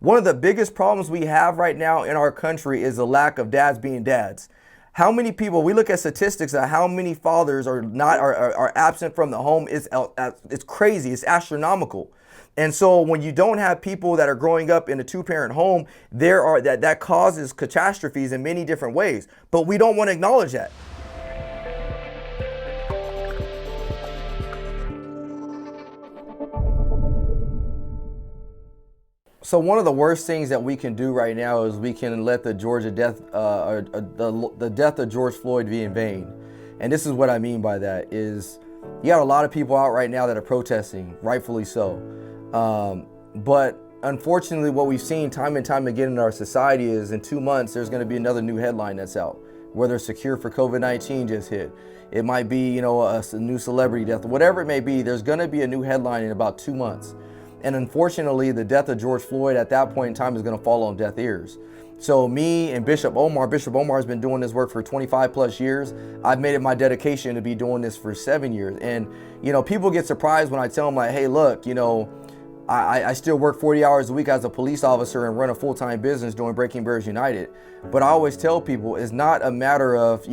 One of the biggest problems we have right now in our country is the lack of dads being dads. How many people, we look at statistics of how many fathers are absent from the home. It's crazy, it's astronomical. And so when you don't have people that are growing up in a two-parent home, that causes catastrophes in many different ways. But we don't want to acknowledge that. So one of the worst things that we can do right now is we can let the Georgia death, the death of George Floyd be in vain. And this is what I mean by that is you got a lot of people out right now that are protesting, rightfully so. But unfortunately, what we've seen time and time again in our society is in 2 months, there's going to be another new headline that's out. Whether it's Secure for COVID-19 just hit. It might be, a new celebrity death, whatever it may be, there's going to be a new headline in about 2 months. And unfortunately, the death of George Floyd at that point in time is going to fall on deaf ears. So me and Bishop Omar has been doing this work for 25 plus years. I've made it my dedication to be doing this for 7 years. And, people get surprised when I tell them like, hey, look, I still work 40 hours a week as a police officer and run a full-time business doing Breaking Barriers United. But I always tell people it's not a matter of,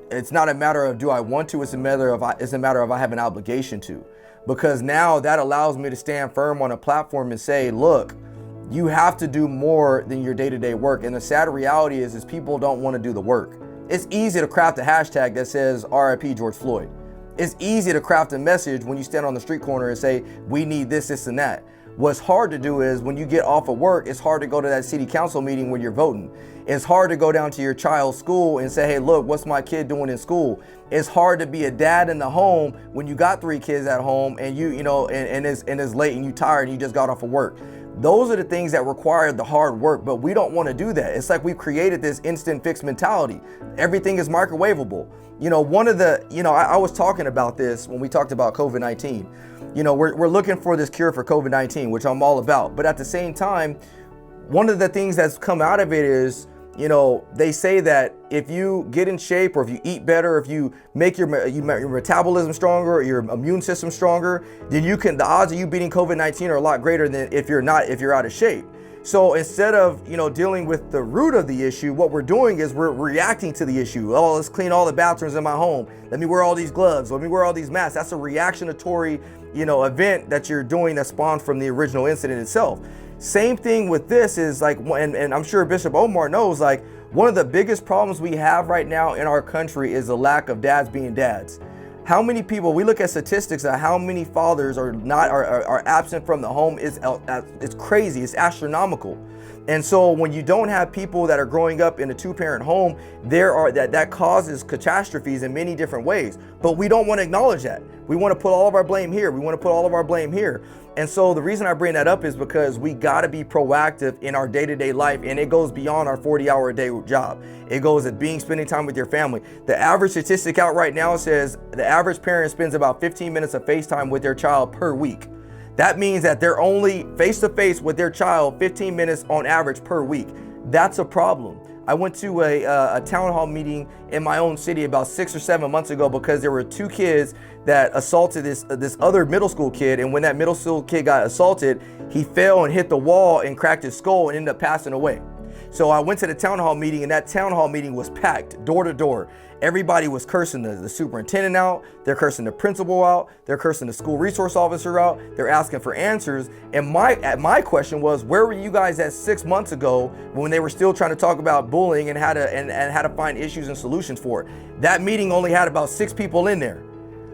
it's not a matter of do I want to, it's a matter of I have an obligation to. Because now that allows me to stand firm on a platform and say, look, you have to do more than your day-to-day work. And the sad reality is people don't want to do the work. It's easy to craft a hashtag that says RIP George Floyd. It's easy to craft a message when you stand on the street corner and say, we need this, this, and that. What's hard to do is when you get off of work, it's hard to go to that city council meeting when you're voting. It's hard to go down to your child's school and say, hey, look, what's my kid doing in school? It's hard to be a dad in the home when you got 3 kids at home and it's late and you tired and you just got off of work. Those are the things that require the hard work, but we don't want to do that. It's like we've created this instant fix mentality. Everything is microwavable. I was talking about this when we talked about COVID-19. We're looking for this cure for COVID-19, which I'm all about. But at the same time, one of the things that's come out of it is, they say that if you get in shape or if you eat better, if you make your metabolism stronger, or your immune system stronger, then the odds of you beating COVID-19 are a lot greater than if you're out of shape. So instead of, dealing with the root of the issue, what we're doing is we're reacting to the issue. Oh, let's clean all the bathrooms in my home. Let me wear all these gloves. Let me wear all these masks. That's a reactionatory, event that you're doing that spawned from the original incident itself. Same thing with this is like, and I'm sure Bishop Omar knows, like one of the biggest problems we have right now in our country is the lack of dads being dads. How many people, we look at statistics of how many fathers are absent from the home. It's crazy, it's astronomical. And so when you don't have people that are growing up in a two-parent home, that causes catastrophes in many different ways. But we don't want to acknowledge that. We want to put all of our blame here. And so the reason I bring that up is because we got to be proactive in our day-to-day life, and it goes beyond our 40-hour-a-day job. It goes at spending time with your family. The average statistic out right now says the average parent spends about 15 minutes of FaceTime with their child per week. That means that they're only face-to-face with their child 15 minutes on average per week. That's a problem. I went to a town hall meeting in my own city about 6 or 7 months ago because there were 2 kids that assaulted this other middle school kid. And when that middle school kid got assaulted, he fell and hit the wall and cracked his skull and ended up passing away. So I went to the town hall meeting, and that town hall meeting was packed door to door. Everybody was cursing the superintendent out. They're cursing the principal out. They're cursing the school resource officer out. They're asking for answers. And my question was, where were you guys at 6 months ago when they were still trying to talk about bullying and how to find issues and solutions for it? That meeting only had about 6 people in there.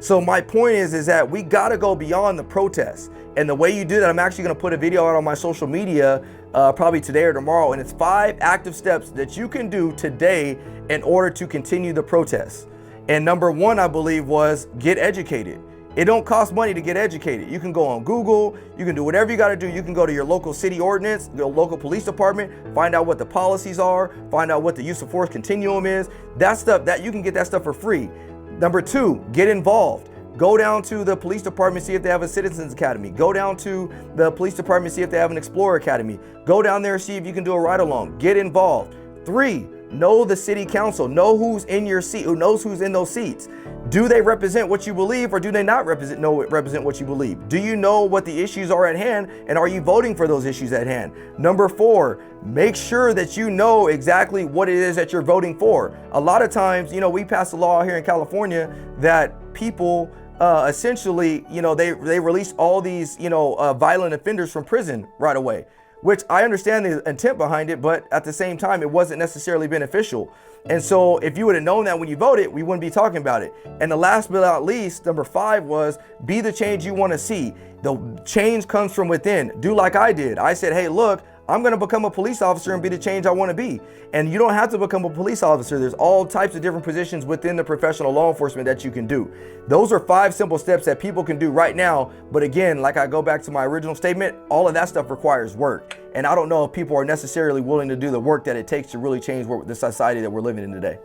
So my point is that we got to go beyond the protests. And the way you do that, I'm actually going to put a video out on my social media probably today or tomorrow. And it's 5 active steps that you can do today in order to continue the protests. And number 1, I believe, was get educated. It don't cost money to get educated. You can go on Google, you can do whatever you got to do. You can go to your local city ordinance, your local police department, find out what the policies are, find out what the use of force continuum is. That stuff, that you can get that stuff for free. Number 2, get involved. Go down to the police department, see if they have a citizens academy. Go down to the police department, see if they have an explorer academy. Go down there, see if you can do a ride along. Get involved. 3, Know the city council. Know who's in your seat, who knows who's in those seats. Do they represent what you believe, or do they not represent what you believe? Do you know what the issues are at hand, and are you voting for those issues at hand? Number 4, make sure that you know exactly what it is that you're voting for. A lot of times, you know, we passed a law here in California that people essentially, you know, they release all these, you know, violent offenders from prison right away, which I understand the intent behind it, but at the same time, it wasn't necessarily beneficial. And so if you would have known that when you voted, we wouldn't be talking about it. And the last but not least, number 5 was be the change you want to see. The change comes from within. Do like I did. I said, hey, look, I'm going to become a police officer and be the change I want to be. And you don't have to become a police officer. There's all types of different positions within the professional law enforcement that you can do. Those are 5 simple steps that people can do right now. But again, like I go back to my original statement, all of that stuff requires work. And I don't know if people are necessarily willing to do the work that it takes to really change the society that we're living in today.